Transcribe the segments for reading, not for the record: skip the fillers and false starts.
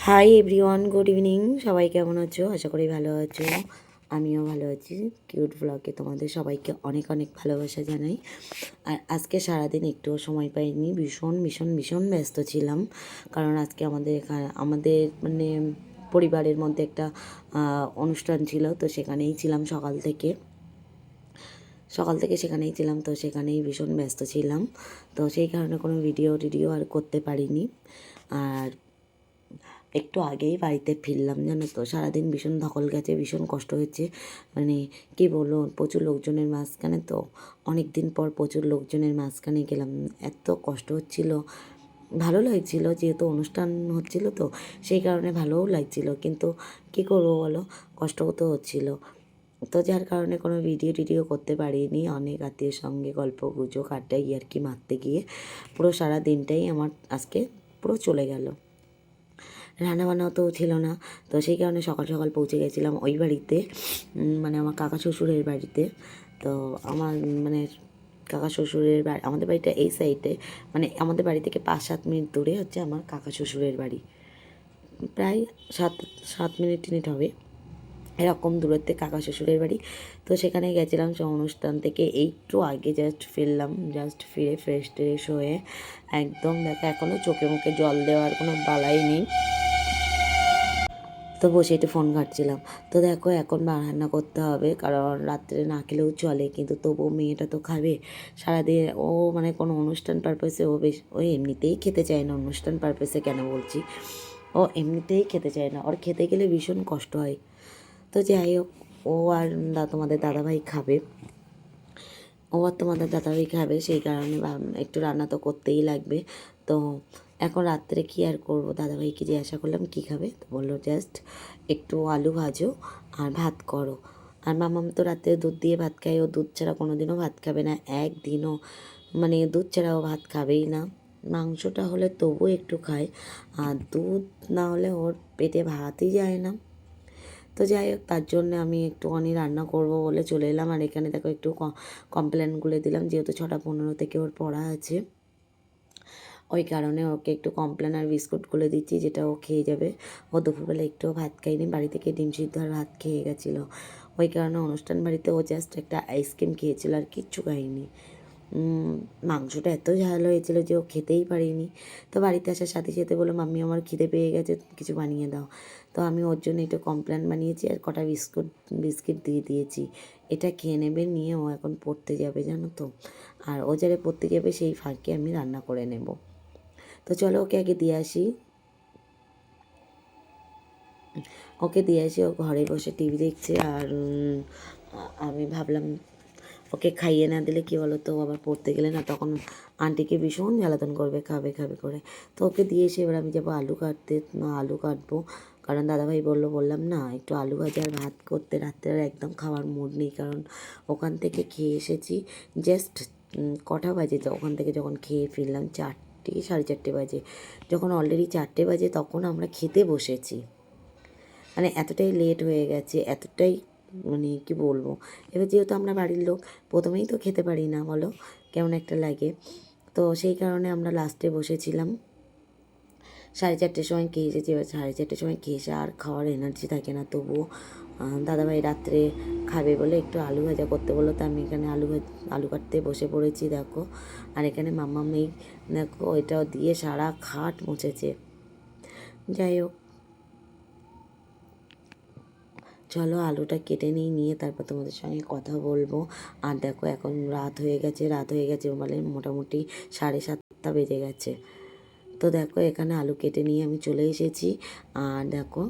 Hi everyone, good evening. সবাই কেমন আছো? আশা করি ভালো আছো। আমিও ভালো আছি। কিউট ব্লগে তোমাদের সবাইকে অনেক অনেক ভালোবাসা জানাই। আর আজকে সারাদিন একটুও সময় পাইনি, ভীষণ ভীষণ ভীষণ ব্যস্ত ছিলাম। কারণ আজকে আমাদের মানে পরিবারের মধ্যে একটা অনুষ্ঠান ছিল, তো সেখানেই ছিলাম সকাল থেকে সেখানেই ছিলাম, তো সেখানেই ভীষণ ব্যস্ত ছিলাম। তো সেই কারণে কোনো ভিডিও আর করতে পারিনি। আর একটু আগেই বাড়িতে ফিরলাম, জানো তো। সারাদিন ভীষণ ধকল গেছে, ভীষণ কষ্ট হয়েছে। মানে কী বলবো, প্রচুর লোকজনের মাঝখানে, তো অনেক দিন পর প্রচুর লোকজনের মাঝখানে গেলাম। এত কষ্ট হচ্ছিল, ভালো লাগছিল, যেহেতু অনুষ্ঠান হচ্ছিল, তো সেই কারণে ভালোও লাগছিল। কিন্তু কী করবো বলো, কষ্টও তো হচ্ছিল। তো যার কারণে কোনো ভিডিও করতে পারিনি। অনেক আত্মীয়ের সঙ্গে গল্প গুজব আড্ডা ইয়ার্কি মারতে গিয়ে পুরো সারা দিনটাই আমার আজকে পুরো চলে গেল। রান্নাবান্নাও তো ছিল না, তো সেই কারণে সকাল সকাল পৌঁছে গেছিলাম ওই বাড়িতে, মানে আমার কাকা শ্বশুরের বাড়িতে। তো আমার মানে কাকা শ্বশুরের বাড়ি, আমাদের বাড়িটা এই সাইডে, মানে আমাদের বাড়ি থেকে 5-7 মিনিট দূরে হচ্ছে আমার কাকা শ্বশুরের বাড়ি। প্রায় সাত সাত মিনিট হবে এরকম দূরত্বে কাকা শ্বশুরের বাড়ি। তো সেখানে গেছিলাম, সে অনুষ্ঠান থেকে একটু আগে জাস্ট ফিরলাম। জাস্ট ফিরে ফ্রেশ ট্রেশ হয়ে একদম দেখো, এখনও চোখে মুখে জল দেওয়ার কোনো বালাই নেই, তো বসে একটু ফোন ঘাঁটছিলাম। তো দেখো, এখন রান্না করতে হবে, কারণ রাত্রে না খেলেও চলে, কিন্তু তবুও মেয়েটা তো খাবে সারাদিন। ও মানে কোনো অনুষ্ঠান পারপাসে ও এমনিতেই খেতে চায় না। অনুষ্ঠান পারপাসে কেন বলছি, ও এমনিতেই খেতে চায় না, ওর খেতে গেলে ভীষণ কষ্ট হয়। তো যাই হোক, ও আর তোমাদের দাদাভাই খাবে, তোমাদের দাদাভাই খাবে, সেই কারণে একটু রান্না তো করতেই লাগবে। তো এখন রাত্রে কী আর করবো, দাদাভাইকে জিজ্ঞাসা করলাম কী খাবে, তো বললো জাস্ট একটু আলু ভাজো আর ভাত করো। আর মামাম তো রাত্রে দুধ দিয়ে ভাত খায়, ও দুধ ছাড়া কোনো দিনও ভাত খাবে না, একদিনও, মানে দুধ ছাড়াও ভাত খাবেই না। মাংসটা হলে তবুও একটু খায়, আর দুধ না হলে ওর পেটে ভাতই যায় না। তো যাই হোক, তার জন্য আমি একটুখানি রান্না করব বলে চলে এলাম। আর এখানে দেখো একটু কমপ্লেন গুলে দিলাম, যেহেতু 6:15 থেকে ওর পড়া আছে, ওই কারণে ওকে একটু কমপ্লেন আর বিস্কুট গুলে দিচ্ছি, যেটা ও খেয়ে যাবে। ও দুপুরবেলা একটুও ভাত খাইনি, বাড়ি থেকে ডিম সিদ্ধ আর ভাত খেয়ে গেছিলো। ওই কারণে অনুষ্ঠান বাড়িতে ও জাস্ট একটা আইসক্রিম খেয়েছিল, আর কিচ্ছু খাইনি। মাংসটা এত ঝাল হয়েছিল যে ও খেতেই পারিনি। তো বাড়িতে আসার সাথে সাথে বললো, মাম্মি আমার খিদে পেয়ে গেছে, কিছু বানিয়ে দাও। তো আমি ওর জন্য একটু কমপ্লেন বানিয়েছি আর কটা বিস্কিট দিয়ে দিয়েছি। এটা খেয়ে নেবে, নিয়ে ও এখন পড়তে যাবে, জানো তো। আর ও যারা পড়তে যাবে সেই ফাঁকে আমি রান্না করে নেব। তো চলো ওকে আগে দিয়ে আসি। ও ঘরে বসে টিভি দেখছে। আর আমি ভাবলাম ওকে খাইয়ে না দিলে কী বলো তো, আবার পড়তে গেলে না তখন আন্টিকে ভীষণ জ্বালাতন করবে, খাবে খাবে করে। তো ওকে দিয়ে এসে এবার আমি যাবো আলু কাটতে। আলু কাটবো, কারণ দাদাভাই বললাম না একটু আলু ভাজা আর ভাত করতে। রাত্রে আর একদম খাওয়ার মুড নেই, কারণ ওখান থেকে খেয়ে এসেছি জাস্ট কটা বাজে, তো ওখান থেকে যখন খেয়ে ফিরলাম 4:30 বাজে। যখন অলরেডি 4টে বাজে তখন আমরা খেতে বসেছি, মানে এতটাই লেট হয়ে গেছে, এতটাই মানে কি বলবো। এবার যেহেতু আমরা বাড়ির লোক, প্রথমেই তো খেতে পারি না, বলো কেমন একটা লাগে। তো সেই কারণে আমরা লাস্টে বসেছিলাম। 4:30 সময় খেয়ে এসেছি। এবার 4:30 সময় খেয়ে এসে আর খাওয়ার এনার্জি থাকে না, তবুও দাদাভাই রাত্রে খাবে বলে একটু আলু ভাজা করতে বললো। তো আমি এখানে আলু কাটতে বসে পড়েছি, দেখো। আর এখানে মাম্মা মেয়ে দেখো এটাও দিয়ে সারা খাট মুছেছে। যাই হোক, চলো আলুটা কেটে নিয়ে তারপর তোমাদের সঙ্গে কথা বলবো। আর দেখো এখন রাত হয়ে গেছে মানে মোটামুটি 7:30 বেজে গেছে। তো দেখো এখানে আলু কেটে নিয়ে আমি চলে এসেছি। আর দেখো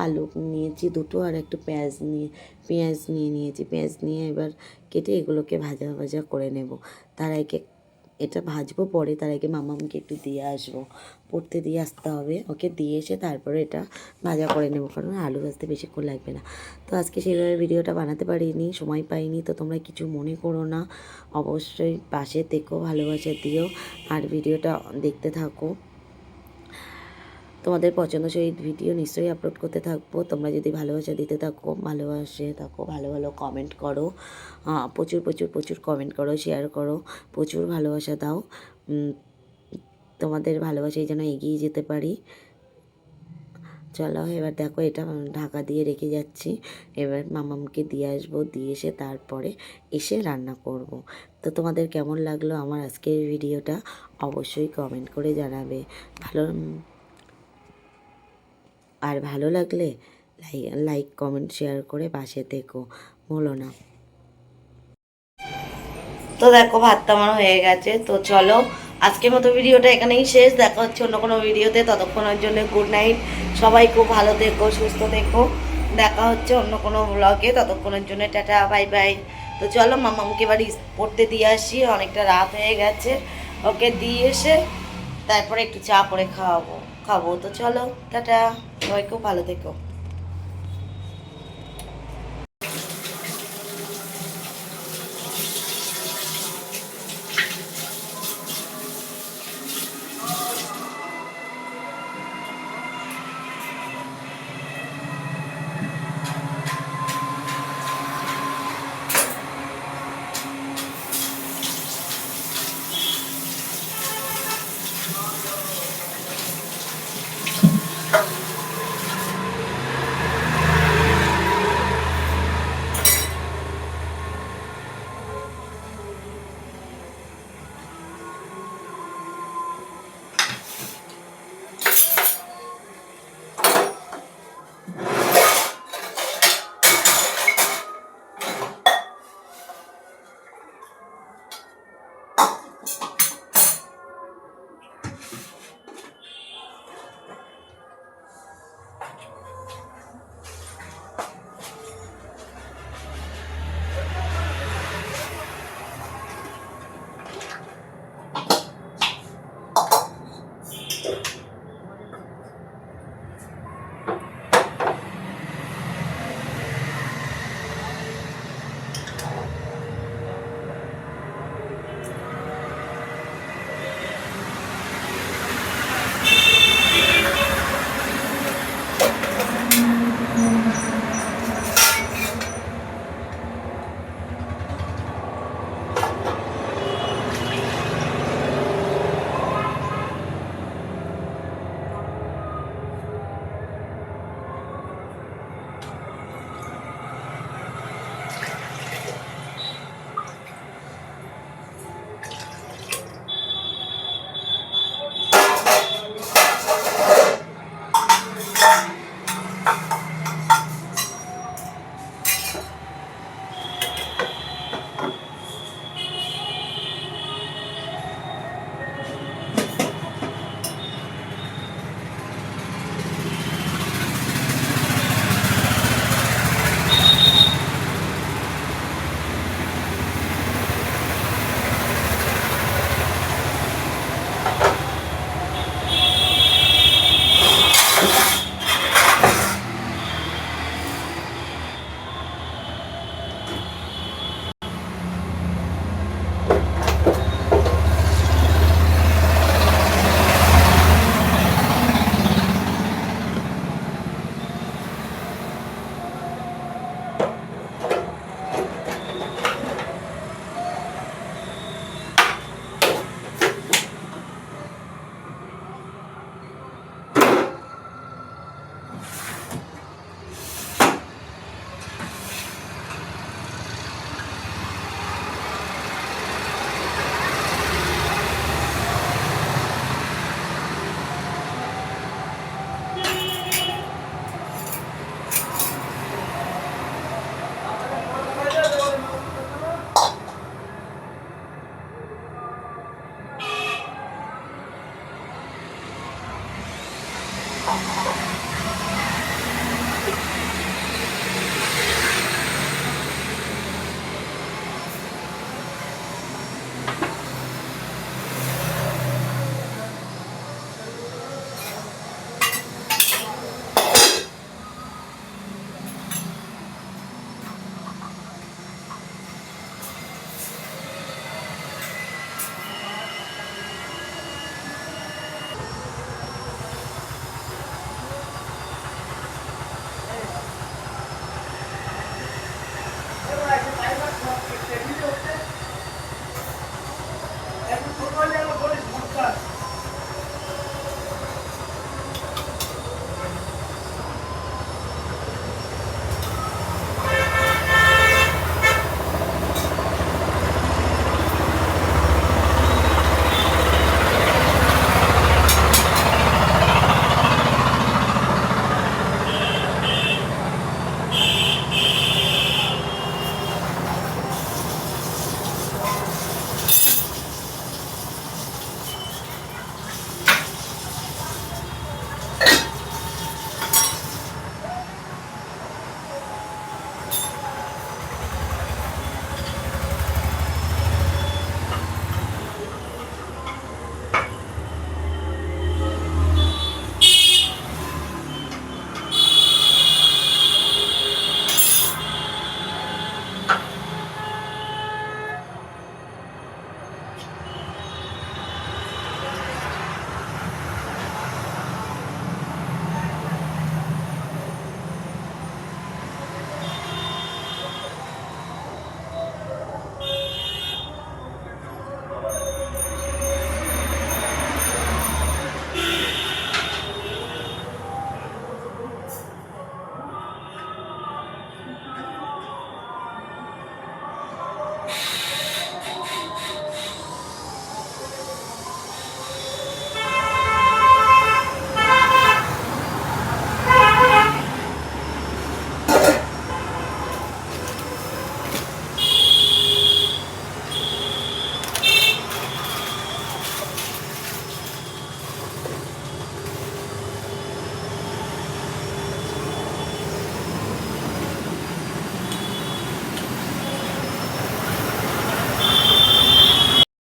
আলু নিয়েছি দুটো, আর একটু পেঁয়াজ নিয়েছি। পেঁয়াজ নিয়ে এবার কেটে এগুলোকে ভাজা ভাজা করে নেব। তার আগে এটা ভাজবো পরে, তার আগে মামাকে একটু দিয়ে আসবো, পড়তে দিয়ে আসতে হবে। ওকে দিয়ে এসে তারপরে এটা ভাজা করে নেবো, কারণ আলু ভাজতে বেশিক্ষণ লাগবে না। তো আজকে সেইভাবে ভিডিওটা বানাতে পারিনি, সময় পাইনি, তো তোমরা কিছু মনে করো না। অবশ্যই পাশে থেকো, ভালোবাসা দিও, আর ভিডিওটা দেখতে থাকো। তোমাদের পছন্দসই ভিডিও নিশ্চয়ই আপলোড করতে থাকবো। তোমরা যদি ভালোবাসা দিতে থাকো, ভালো ভালো কমেন্ট করো, প্রচুর প্রচুর প্রচুর কমেন্ট করো, শেয়ার করো, প্রচুর ভালোবাসা দাও। তোমাদের ভালোবাসায় যেন এগিয়ে যেতে পারি। চলো এবার দেখো এটা ঢাকা দিয়ে রেখে যাচ্ছি। এবার মামামকে দিয়ে আসবো, দিয়ে এসে তারপরে এসে রান্না করব। তো তোমাদের কেমন লাগলো আমার আজকের ভিডিওটা অবশ্যই কমেন্ট করে জানাবে। ভালো লাগলে লাইক কমেন্ট শেয়ার করে পাশে থেকো, ভুলো না। তো দেখো ভাতটা আমার হয়ে গেছে। তো চলো আজকের মতো ভিডিওটা এখানেই শেষ। দেখা হচ্ছে অন্য কোনো ভিডিওতে, ততক্ষণের জন্য গুড নাইট। সবাই খুব ভালো থেকো, সুস্থ থেকো। দেখা হচ্ছে অন্য কোনো ব্লগে, ততক্ষণের জন্য টাটা, বাই বাই। তো চলো মামামকে বাড়ি পড়তে দিয়ে আসি, অনেকটা রাত হয়ে গেছে। ওকে দিয়ে এসে তারপরে একটু চা করে খাবো। তো চলো টাটা, সবাই খুব ভালো থেকো।